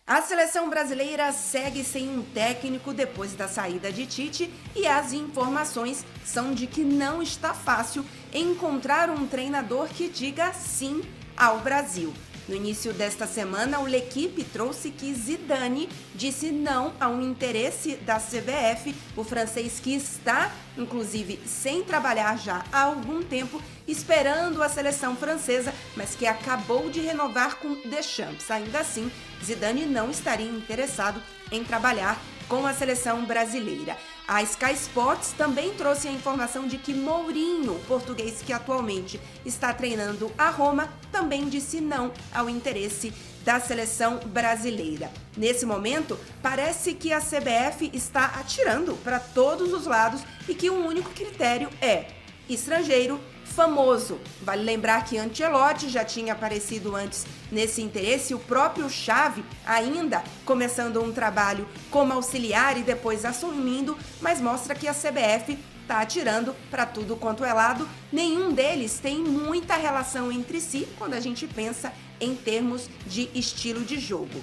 A seleção brasileira segue sem um técnico depois da saída de Tite e as informações são de que não está fácil encontrar um treinador que diga sim ao Brasil. No início desta semana, o L'Équipe trouxe que Zidane disse não a um interesse da CBF, o francês que está, inclusive, sem trabalhar já há algum tempo, esperando a seleção francesa, mas que acabou de renovar com Deschamps. Ainda assim, Zidane não estaria interessado em trabalhar com a seleção brasileira. A Sky Sports também trouxe a informação de que Mourinho, português que atualmente está treinando a Roma, também disse não ao interesse da seleção brasileira. Nesse momento, parece que a CBF está atirando para todos os lados e que o único critério é estrangeiro famoso. Vale lembrar que Ancelotti já tinha aparecido antes nesse interesse, o próprio Xavi ainda começando um trabalho como auxiliar e depois assumindo, mas mostra que a CBF está atirando para tudo quanto é lado. Nenhum deles tem muita relação entre si quando a gente pensa em termos de estilo de jogo.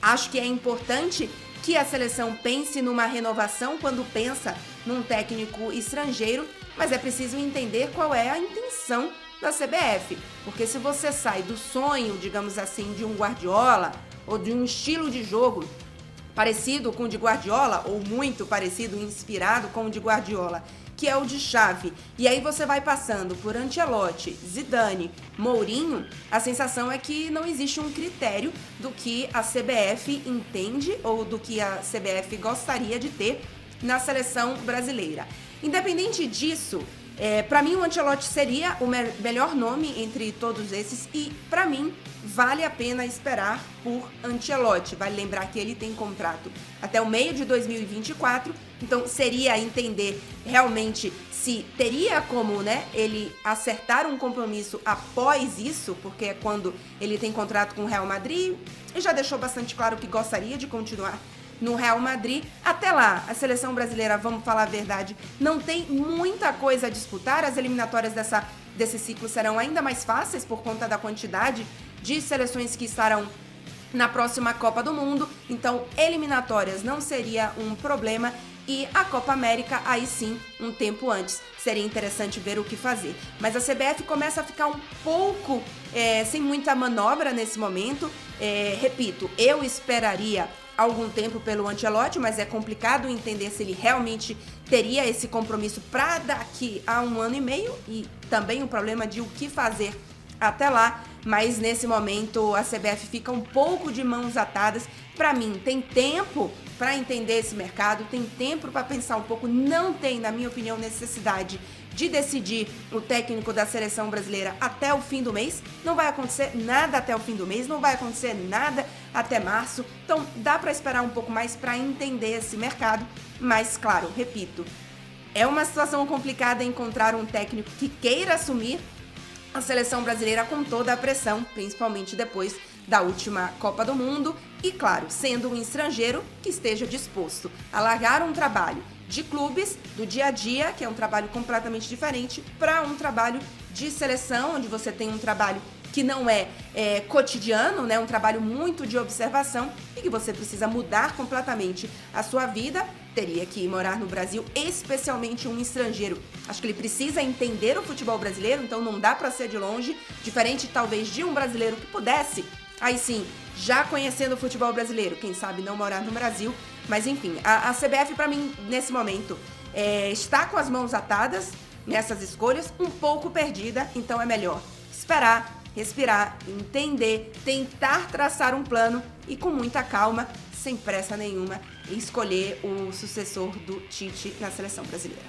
Acho que é importante que a seleção pense numa renovação quando pensa num técnico estrangeiro, mas é preciso entender qual é a intenção da CBF, porque se você sai do sonho, digamos assim, de um Guardiola ou de um estilo de jogo parecido com o de Guardiola ou muito parecido, inspirado com o de Guardiola, que é o de Xavi, e aí você vai passando por Ancelotti, Zidane, Mourinho, a sensação é que não existe um critério do que a CBF entende ou do que a CBF gostaria de ter na seleção brasileira. Independente disso, para mim o Ancelotti seria o melhor nome entre todos esses e, para mim, vale a pena esperar por Ancelotti. Vale lembrar que ele tem contrato até o meio de 2024, então seria entender realmente se teria como, ele acertar um compromisso após isso, porque é quando ele tem contrato com o Real Madrid e já deixou bastante claro que gostaria de continuar no Real Madrid. Até lá, a seleção brasileira, vamos falar a verdade, não tem muita coisa a disputar. As eliminatórias desse ciclo serão ainda mais fáceis por conta da quantidade de seleções que estarão na próxima Copa do Mundo. Então, eliminatórias não seria um problema. E a Copa América, aí sim, um tempo antes. Seria interessante ver o que fazer. Mas a CBF começa a ficar um pouco sem muita manobra nesse momento. Repito, eu esperaria algum tempo pelo Ancelotti, mas é complicado entender se ele realmente teria esse compromisso para daqui a 1 ano e meio, e também o problema de o que fazer até lá. Mas nesse momento a CBF fica um pouco de mãos atadas. Para mim, tem tempo para entender esse mercado, tem tempo para pensar um pouco. Não tem, na minha opinião, necessidade de decidir o técnico da seleção brasileira até o fim do mês. Não vai acontecer nada até o fim do mês, não vai acontecer nada até março. Então dá para esperar um pouco mais para entender esse mercado. Mas, claro, repito, é uma situação complicada encontrar um técnico que queira assumir a seleção brasileira com toda a pressão, principalmente depois da última Copa do Mundo e, claro, sendo um estrangeiro que esteja disposto a largar um trabalho de clubes, do dia a dia, que é um trabalho completamente diferente, para um trabalho de seleção, onde você tem um trabalho que não é cotidiano, um trabalho muito de observação e que você precisa mudar completamente a sua vida. Teria que ir morar no Brasil, especialmente um estrangeiro. Acho que ele precisa entender o futebol brasileiro, então não dá para ser de longe, diferente talvez de um brasileiro que pudesse, aí sim, já conhecendo o futebol brasileiro, quem sabe não morar no Brasil. Mas enfim, a CBF para mim, nesse momento, está com as mãos atadas nessas escolhas, um pouco perdida, então é melhor esperar, respirar, entender, tentar traçar um plano e com muita calma, sem pressa nenhuma, escolher o sucessor do Tite na seleção brasileira.